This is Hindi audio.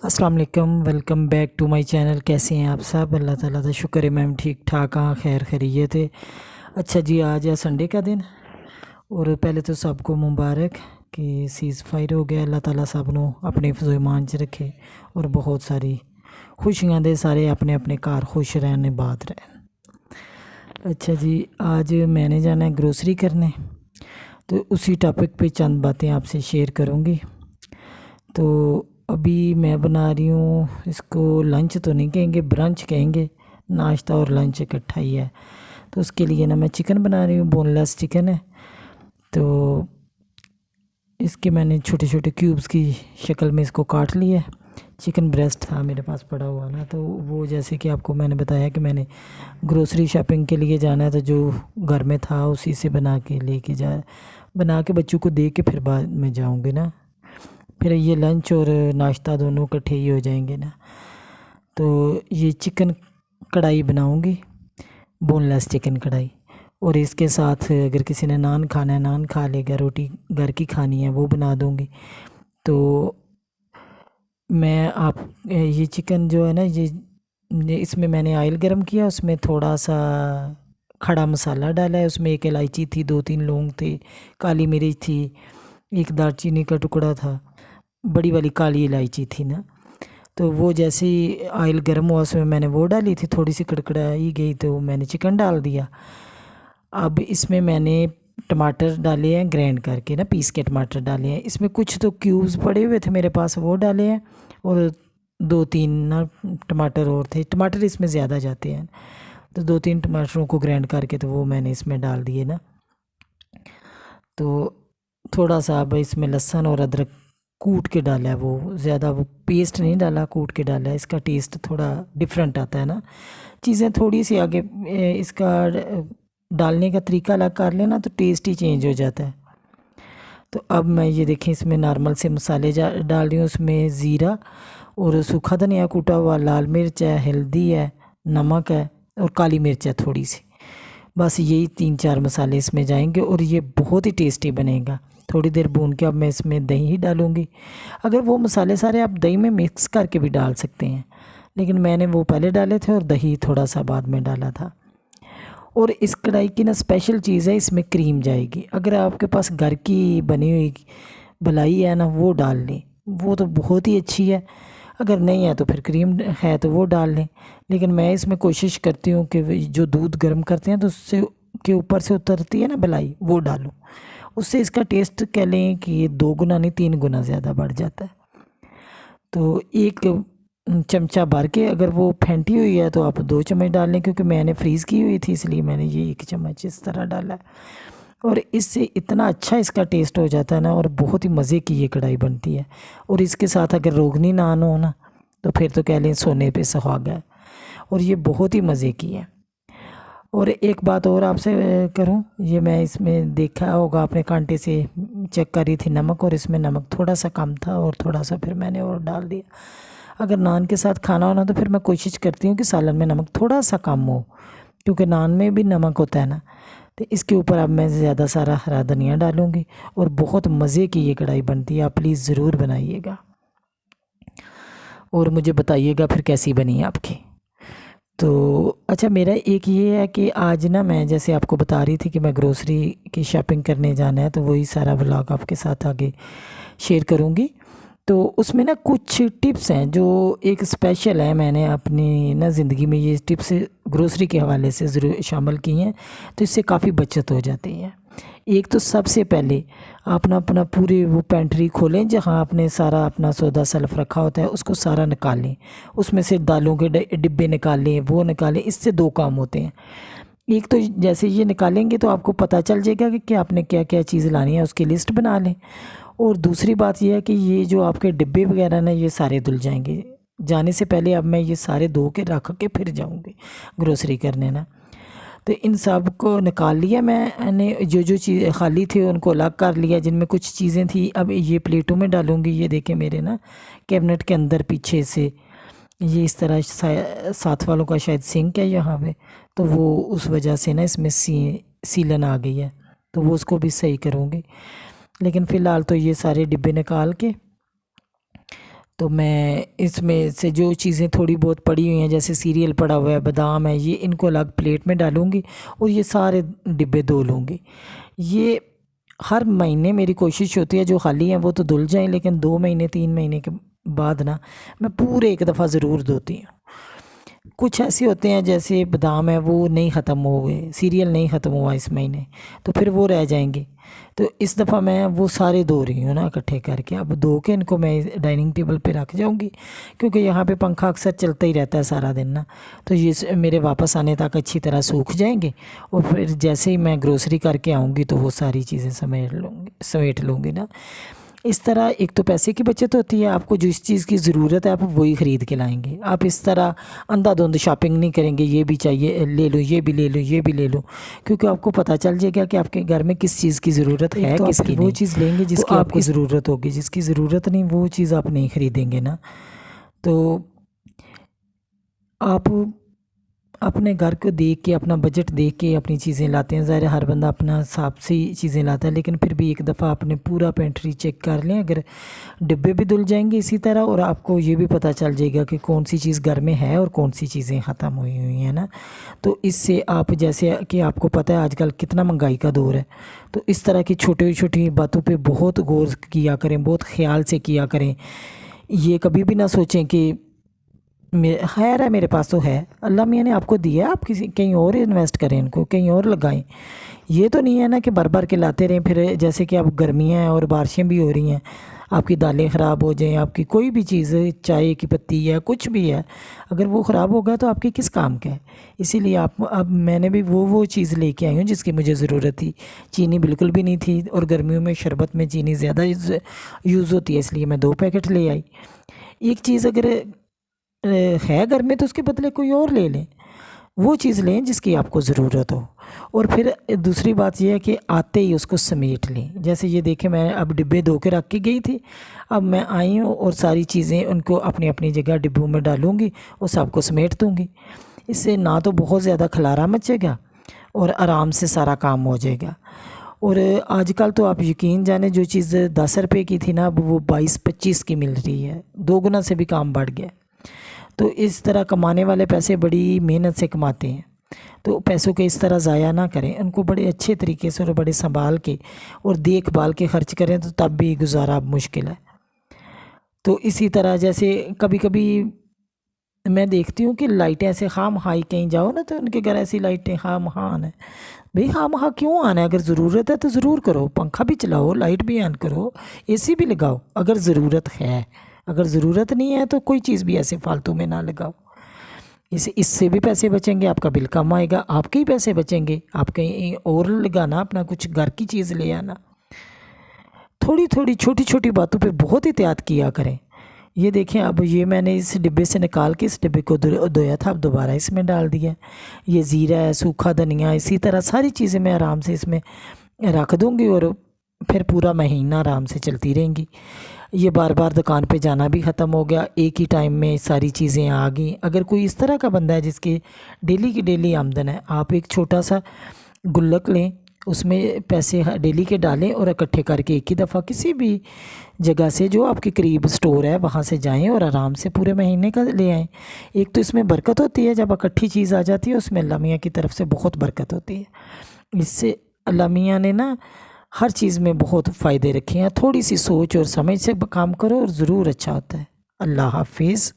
अस्सलाम वालेकुम, welcome back to my channel. कैसे हैं आप सब? अल्लाह ताला का शुक्र है मैम ठीक ठाक हाँ, खैर खैरियत है। अच्छा जी, आज है संडे का दिन और पहले तो सबको मुबारक कि सीज़ फायर हो गया। अल्लाह ताला सब नू अपने हिफ्ज़ ईमान च रखे और बहुत सारी खुशियां दे, सारे अपने अपने घर खुश रहन आबाद रहन। अच्छा जी, आज मैंने जाना है ग्रोसरी करने, तो उसी टॉपिक पे चंद बातें आपसे शेयर करूँगी। तो अभी मैं बना रही हूँ, इसको लंच तो नहीं कहेंगे, ब्रंच कहेंगे। नाश्ता और लंच इकट्ठा ही है। तो उसके लिए ना मैं चिकन बना रही हूँ, बोनलेस चिकन है। तो इसके मैंने छोटे छोटे क्यूब्स की शक्ल में इसको काट लिया है। चिकन ब्रेस्ट था मेरे पास पड़ा हुआ ना, तो वो जैसे कि आपको मैंने बताया कि मैंने ग्रोसरी शॉपिंग के लिए जाना है, तो जो घर में था उसी से बना के बच्चों को दे के फिर बाद में जाऊँगी ना। फिर ये लंच और नाश्ता दोनों इकट्ठे ही हो जाएंगे ना। तो ये चिकन कढ़ाई बनाऊंगी, बोनलेस चिकन कढ़ाई। और इसके साथ अगर किसी ने नान खाना है नान खा लेगा, रोटी घर की खानी है वो बना दूंगी। तो मैं आप ये चिकन जो है ना, ये इसमें मैंने ऑयल गरम किया, उसमें थोड़ा सा खड़ा मसाला डाला है। उसमें एक इलायची थी, 2-3 लौंग थे, काली मिर्च थी, एक दालचीनी का टुकड़ा था, बड़ी वाली काली इलायची थी ना। तो वो जैसे ही ऑयल गर्म हुआ उसमें मैंने वो डाली थी, थोड़ी सी कड़कड़ाई गई तो मैंने चिकन डाल दिया। अब इसमें मैंने टमाटर डाले हैं ग्राइंड करके ना, पीस के टमाटर डाले हैं। इसमें कुछ तो क्यूब्स पड़े हुए थे मेरे पास, वो डाले हैं। और 2-3 ना टमाटर और थे, टमाटर इसमें ज़्यादा जाते हैं, तो 2-3 टमाटरों को ग्राइंड करके तो वो मैंने इसमें डाल दिए ना। तो थोड़ा सा अब इसमें लहसुन और अदरक कूट के डाला है, वो ज़्यादा वो पेस्ट नहीं डाला, कूट के डाला है। इसका टेस्ट थोड़ा डिफरेंट आता है ना, चीज़ें थोड़ी सी आगे इसका डालने का तरीका अलग कर लेना तो टेस्ट ही चेंज हो जाता है। तो अब मैं ये देखें इसमें नॉर्मल से मसाले डाल रही हूँ। उसमें ज़ीरा और सूखा धनिया कूटा हुआ, लाल मिर्च है, हल्दी है, नमक है और काली मिर्च है थोड़ी सी। बस यही 3-4 मसाले इसमें जाएंगे और ये बहुत ही टेस्टी बनेगा। थोड़ी देर भून के अब मैं इसमें दही ही डालूँगी। अगर वो मसाले सारे आप दही में मिक्स करके भी डाल सकते हैं, लेकिन मैंने वो पहले डाले थे और दही थोड़ा सा बाद में डाला था। और इस कढ़ाई की ना स्पेशल चीज़ है, इसमें क्रीम जाएगी। अगर आपके पास घर की बनी हुई मलाई है ना, वो डाल लें, वो तो बहुत ही अच्छी है। अगर नहीं है तो फिर क्रीम है तो वो डाल लें। लेकिन मैं इसमें कोशिश करती हूँ कि जो दूध गर्म करते हैं तो उससे के ऊपर से उतरती है ना मलाई, वो डालूँ। उससे इसका टेस्ट कह लें कि ये 2 गुना नहीं 3 गुना ज़्यादा बढ़ जाता है। तो एक चमचा भर के, अगर वो फेंटी हुई है तो आप 2 चम्मच डाल लें, क्योंकि मैंने फ्रीज़ की हुई थी इसलिए मैंने ये 1 चम्मच इस तरह डाला है। और इससे इतना अच्छा इसका टेस्ट हो जाता है ना, और बहुत ही मज़े की ये कढ़ाई बनती है। और इसके साथ अगर रोगनी नान हो ना, तो फिर तो कह लें सोने पे सुहागा है। और ये बहुत ही मज़े की है। और एक बात और आपसे करूं, ये मैं इसमें देखा होगा आपने, कांटे से चेक करी थी नमक, और इसमें नमक थोड़ा सा कम था और थोड़ा सा फिर मैंने और डाल दिया। अगर नान के साथ खाना हो ना, तो फिर मैं कोशिश करती हूँ कि सालन में नमक थोड़ा सा कम हो, क्योंकि नान में भी नमक होता है ना। तो इसके ऊपर अब मैं ज़्यादा सारा हरा धनिया डालूँगी और बहुत मज़े की ये कढ़ाई बनती है। आप प्लीज़ ज़रूर बनाइएगा और मुझे बताइएगा फिर कैसी बनी आपकी। तो अच्छा, मेरा एक ये है कि आज ना मैं जैसे आपको बता रही थी कि मैं ग्रोसरी की शॉपिंग करने जाना है, तो वही सारा व्लॉग आपके साथ आगे शेयर करूँगी। तो उसमें ना कुछ टिप्स हैं जो एक स्पेशल है, मैंने अपनी ना ज़िंदगी में ये टिप्स ग्रोसरी के हवाले से ज़रूर शामिल की हैं, तो इससे काफ़ी बचत हो जाती है। एक तो सबसे पहले आप ना अपना पूरे वो पेंट्री खोलें जहाँ आपने सारा अपना सौदा सल्फ रखा होता है, उसको सारा निकालें। उसमें से दालों के डिब्बे निकालें, वो निकालें। इससे 2 काम होते हैं। एक तो जैसे ये निकालेंगे तो आपको पता चल जाएगा कि आपने क्या क्या चीज़ लानी है, उसकी लिस्ट बना लें। और दूसरी बात यह है कि ये जो आपके डिब्बे वगैरह ना, ये सारे धुल जाएंगे। जाने से पहले अब मैं ये सारे धो के रख के फिर जाऊँगी ग्रोसरी करने ना। तो इन सब को निकाल लिया मैंने, जो जो चीज़ खाली थी उनको अलग कर लिया, जिनमें कुछ चीज़ें थी अब ये प्लेटों में डालूँगी। ये देखें मेरे ना कैबिनेट के अंदर पीछे से ये इस तरह साथ वालों का शायद सिंक है यहाँ पे, तो वो उस वजह से ना इसमें सीलन आ गई है, तो वो उसको भी सही करूँगी। लेकिन फ़िलहाल तो ये सारे डिब्बे निकाल के तो मैं इसमें से जो चीज़ें थोड़ी बहुत पड़ी हुई हैं, जैसे सीरियल पड़ा हुआ है, बादाम है, ये इनको अलग प्लेट में डालूँगी और ये सारे डिब्बे धो लूँगी। ये हर महीने मेरी कोशिश होती है जो खाली हैं वो तो धुल जाएं, लेकिन 2 महीने 3 महीने के बाद ना मैं पूरे एक दफ़ा ज़रूर धोती हूँ। कुछ ऐसे होते हैं जैसे बादाम है वो नहीं ख़त्म हो गए, सीरियल नहीं ख़त्म हुआ इस महीने, तो फिर वो रह जाएंगे। तो इस दफ़ा मैं वो सारे धो रही हूँ ना इकट्ठे करके। अब धो के इनको मैं डाइनिंग टेबल पे रख जाऊँगी, क्योंकि यहाँ पे पंखा अक्सर चलता ही रहता है सारा दिन ना, तो ये मेरे वापस आने तक अच्छी तरह सूख जाएंगे। और फिर जैसे ही मैं ग्रोसरी करके आऊँगी तो वो सारी चीज़ें समेट लूँगी ना। इस तरह एक तो पैसे की बचत होती है, आपको जिस चीज़ की ज़रूरत है आप वही ख़रीद के लाएंगे। आप इस तरह अंधाधुंध शॉपिंग नहीं करेंगे, ये भी चाहिए ले लो, ये भी ले लो, ये भी ले लो, क्योंकि आपको पता चल जाएगा कि आपके घर में किस चीज़ की ज़रूरत है, तो किसकी आप वो नहीं। चीज़ लेंगे तो जिसकी आपको ज़रूरत होगी, जिसकी ज़रूरत नहीं वो चीज़ आप नहीं ख़रीदेंगे ना। तो आप अपने घर को देख के, अपना बजट देख के अपनी चीज़ें लाते हैं। ज़ाहिर है हर बंदा अपना हिसाब से ही चीज़ें लाता है, लेकिन फिर भी एक दफ़ा आपने पूरा पेंट्री चेक कर लें। अगर डिब्बे भी धुल जाएंगे इसी तरह, और आपको ये भी पता चल जाएगा कि कौन सी चीज़ घर में है और कौन सी चीज़ें ख़त्म हुई हैं ना। तो इससे आप, जैसे कि आपको पता है आजकल कितना महंगाई का दौर है, तो इस तरह की छोटी छोटी बातों पर बहुत गौर किया करें, बहुत ख्याल से किया करें। ये कभी भी ना सोचें कि खैर है मेरे पास तो है, अल्लाह मियाँ ने आपको दिया है, आप किसी कहीं और इन्वेस्ट करें, इनको कहीं और लगाएं। ये तो नहीं है ना कि बार बार के लाते रहें। फिर जैसे कि अब गर्मियाँ हैं और बारिशें भी हो रही हैं, आपकी दालें ख़राब हो जाएं, आपकी कोई भी चीज़, चाय की पत्ती है, कुछ भी है, अगर वो ख़राब हो गया तो आपकी किस काम का है। इसीलिए आप, अब मैंने भी वो चीज़ लेके आई हूँ जिसकी मुझे ज़रूरत थी। चीनी बिल्कुल भी नहीं थी, और गर्मियों में शरबत में चीनी ज़्यादा यूज़ होती है, इसलिए मैं 2 पैकेट ले आई। एक चीज़ अगर है घर में तो उसके बदले कोई और ले लें, वो चीज़ लें जिसकी आपको ज़रूरत हो। और फिर दूसरी बात यह है कि आते ही उसको समेट लें। जैसे ये देखें, मैं अब डिब्बे धो के रख के गई थी, अब मैं आई हूँ और सारी चीज़ें उनको अपनी अपनी जगह डिब्बों में डालूँगी और सबको समेट दूँगी। इससे ना तो बहुत ज़्यादा खलारा मचेगा और आराम से सारा काम हो जाएगा। और आजकल तो आप यकीन जाने, जो चीज़ 10 रुपये की थी ना, अब वो 22-25 की मिल रही है, 2 गुना से भी काम बढ़ गया। तो इस तरह कमाने वाले पैसे बड़ी मेहनत से कमाते हैं, तो पैसों के इस तरह ज़ाया ना करें, उनको बड़े अच्छे तरीके से और बड़े संभाल के और देखभाल के खर्च करें, तो तब भी गुजारा मुश्किल है। तो इसी तरह जैसे कभी कभी मैं देखती हूँ कि लाइटें ऐसे खाम खाई, कहीं जाओ ना तो उनके घर ऐसी लाइटें खाम खान है। भाई खाम खा क्यों आना है? अगर ज़रूरत है तो ज़रूर करो, पंखा भी चलाओ, लाइट भी ऑन करो, एसी भी लगाओ अगर ज़रूरत है। अगर ज़रूरत नहीं है तो कोई चीज़ भी ऐसे फालतू में ना लगाओ। इससे भी पैसे बचेंगे, आपका बिल कम आएगा, आपके ही पैसे बचेंगे। आप कहीं और लगाना, अपना कुछ घर की चीज़ ले आना। थोड़ी थोड़ी छोटी छोटी बातों पे बहुत एहतियात किया करें। ये देखें, अब ये मैंने इस डिब्बे से निकाल के इस डिब्बे को धोया था, अब दोबारा इसमें डाल दिया। ये ज़ीरा है, सूखा धनिया, इसी तरह सारी चीज़ें मैं आराम से इसमें रख दूँगी और फिर पूरा महीना आराम से चलती रहेंगी। ये बार बार दुकान पे जाना भी ख़त्म हो गया, एक ही टाइम में सारी चीज़ें आ गई। अगर कोई इस तरह का बंदा है जिसकी डेली की डेली आमदन है, आप एक छोटा सा गुल्लक लें, उसमें पैसे डेली के डालें और इकट्ठे करके एक ही दफ़ा किसी भी जगह से जो आपके करीब स्टोर है वहाँ से जाएं और आराम से पूरे महीने का ले आएँ। एक तो इसमें बरकत होती है, जब इकट्ठी चीज़ आ जाती है उसमें अल्लाह मियाँ की तरफ से बहुत बरकत होती है। इससे अल्लाह मियाँ ने ना हर चीज़ में बहुत फ़ायदे रखे हैं। थोड़ी सी सोच और समझ से काम करो और ज़रूर अच्छा होता है। अल्लाह हाफिज़।